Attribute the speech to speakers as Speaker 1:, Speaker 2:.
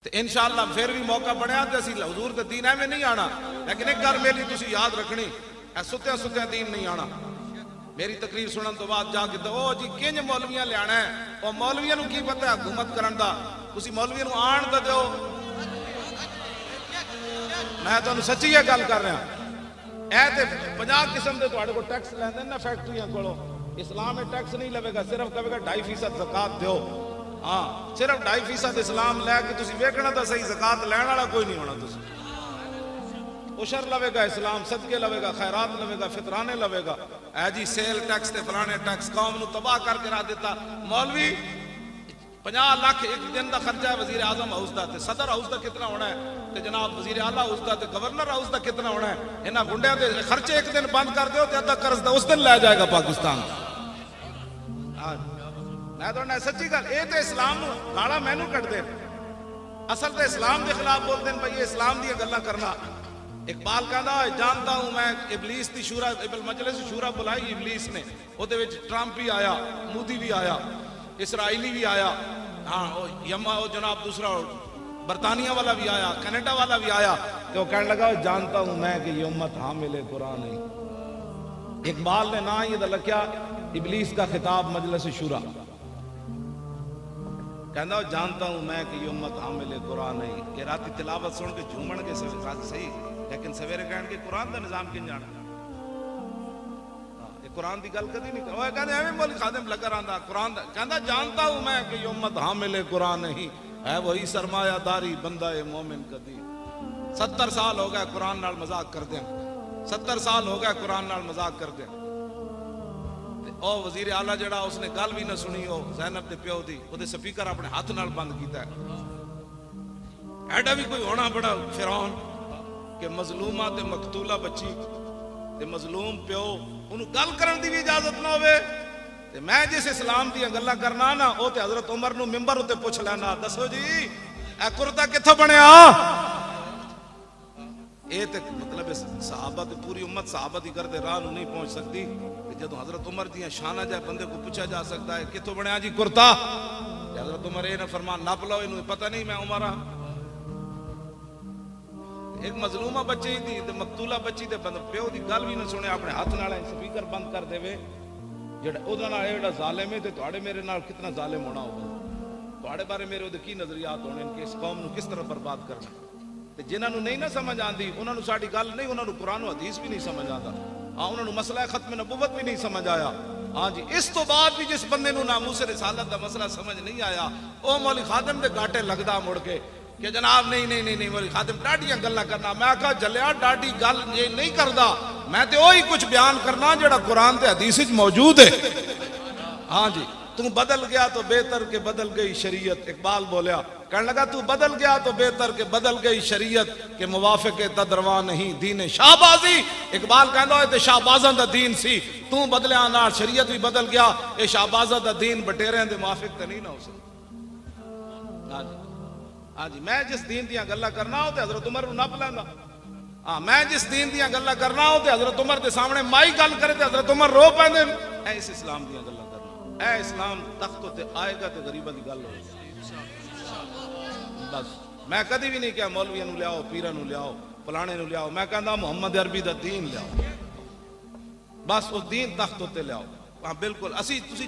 Speaker 1: तो इंशाअल्लाह फिर भी मौका बनया तो असी हजूर के दीन एवं नहीं आना, लेकिन एक गल मेरी तुसी याद रखनी, सुत्या सुत्या दीन नहीं आना। मेरी तकरीर सुनने तो बाद जाके तो ओ जी किंज मौलवियां लियाना है, और मौलवियां की पता है हुकूमत करन दा, तुसी मौलवियां आण तो दो। मैं तुहानू सच्ची ये गल कर रहा, ऐ ते 50 किस्म के तुहाडे को टैक्स लैंदे ना फैक्ट्रियां कोलों। इस्लाम में टैक्स नहीं लवेगा, सिर्फ कहेगा 2.5% ज़कात दो। हाँ सिर्फ 2.5% इस्लाम लैके तुसी वेखना तो सही, ज़कात लैण वाला कोई नहीं होना। तुसी उशर लवेगा इस्लाम, सदके लवेगा, खैरात लवेगा, फितराने लवेगा। ऐ जी सेल टैक्स ते फलाने टैक्स कौम नू तबाह करके रख दिता। मौलवी 50 लाख एक दिन का खर्चा है वजीर आजम हाउस का, सदर हाउस का कितना होना है, तो जनाब वजीर आला हाउस का, गवर्नर हाउस का कितना होना है। इन्होंने गुंडिया के खर्चे एक दिन बंद कर दो तो अद्धा कर्ज उस दिन लै जाएगा पाकिस्तान। मैं तो सच्ची गल, ये तो इस्लाम गाला मैनू कटते, असल तो इस्लाम के खिलाफ बोलते हैं। भाई इस्लाम दी गल्लां करना। इकबाल कहता जानता हूं मैं इबलीस की शूरा, मजलिस शूरा बुलाई इबलीस ने, उहदे विच ट्रंप भी आया, मोदी भी आया, इसराइली भी आया, हाँ यमा जनाब दूसरा बरतानिया वाला भी आया, कनाडा वाला भी आया। तो कहने लगा जानता हूं मैं कि ये उम्मत हामिल कुरान है। इकबाल ने ना ये लख्या इबलीस का खिताब मजलिस शूरा, कहता जानता हूं मैं कि ये उम्मत हामिल कुरान है। ये रात तिलावत सुन के झूमन के सही, लेकिन सवेरे कहन के कुरान का निजाम किन जाना। कुरान की गल कदी नहीं कहते, एवं बोली खादिम लगा रहा कुरान कहता जानता हूं मैं कि ये उम्मत हामिल कुरान नहीं है, वही सरमायादारी बंदा है मोमिन कदी। 70 साल हो गए कुरान नाल मजाक कर दें, 70 साल हो गए कुरान नाल मजाक कर दें। ओ वजीर आला जड़ा उसने गल भी ना सुनी, हो ज़ैनब दे प्यो दी, ओदे स्पीकर अपने हाथ नाल बंद कीता है। ऐडा भी कोई होना बड़ा फिरौन कि मजलूमा ते मकतूला बच्ची ते मजलूम प्यो उन्होंने गल करने की भी इजाजत ना होवे। ते मैं जिस इस्लाम दी गल्लां करना ना, वो ते हजरत उमर नूं मिंबर उत्ते पुछ लेना, दसो जी ए कुर्ता कित्थों बनिया। ये ते मतलब सहाबा ते पूरी उम्मत सहाबा दी करदे राह नूं नहीं पहुंच सकती। जदों हजरत उमर दी शाना जाए बंदे को पूछा जा सकता है कित्थों बनिया जी कुर्ता, हजरत उमर ये ना फरमान नप लो, इन्हूं पता नहीं मैं उमर हाँ। एक मजलूमा बच्चे दी ते मकतूला बच्ची दे प्यो दी गल भी ना सुने, अपने हाथ नाल स्पीकर बंद कर देवे। जेड़ा ओदा नाल जेड़ा जालिम है ते तुहाडे मेरे नाल कितना जालिम होना होगा, तुहाडे बारे मेरे ओदे की नजरियात होने कि इस कौम नूं किस तरह बर्बाद करना। ते जिन्हां नूं नहीं ना समझ आंदी उन्हां नूं साडी गल नहीं, उन्हां नूं कुरान हदीस भी नहीं समझ आंदा। हाँ उन्हां नूं मसला खत्म नबुवत भी नहीं समझ आया। हाँ जी इस तो बाद भी जिस बंदे नूं नामूस रिसालत दा मसला समझ नहीं आया, ओ मौली खादिम दे घाटे लगदा मुड़ के कि जनाब नहीं नहीं नहीं नहीं मौली खादिम डाडियां गल्लां करना। मैं आखा जलिया डाडी गल ये नहीं करदा, मैं तो वही कुछ बयान करना जेड़ा कुरान ते हदीस विच मौजूद है। हाँ जी तू बदल गया तो बेहतर के बदल गई शरीयत। इकबाल बोलिया, कहने लगा तू बदल गया तो बेहतर के बदल गई शरीयत के मुवाफिक तदरवा नहीं दीन शाहबाजी। इकबाल कहता है तो शाहबाजा दा दीन सी, तू बदलिया नाल शरीयत भी बदल गया, ये शाहबाजा दा दीन बटेरियां दे मुवाफिक तो नहीं ना हो सकता। हाँ जी हाँ जी मैं जिस दीन दियां गल्लां करना हो तो हजरत उमर नूं नप लैंदा। हाँ मैं जिस दीन दियां गल्लां करना हो तो हजरत उमर के सामने माई गल करे तो हजरत उमर रो पैंदे। इस इस्लाम दियां गल्लां करना, ऐ इस्लाम तख्त ते आएगा तो गरीबां दी गल होगी। बस मैं कभी भी नहीं कहा मौलवियां नूं लियाओ, पीरां नूं लियाओ, फलाणे नूं लियाओ। मैं कहंदा मुहम्मद अरबी दा दीन लियाओ, बस उस दीन तख्त उत्ते लियाओ। हाँ बिल्कुल असी तुसी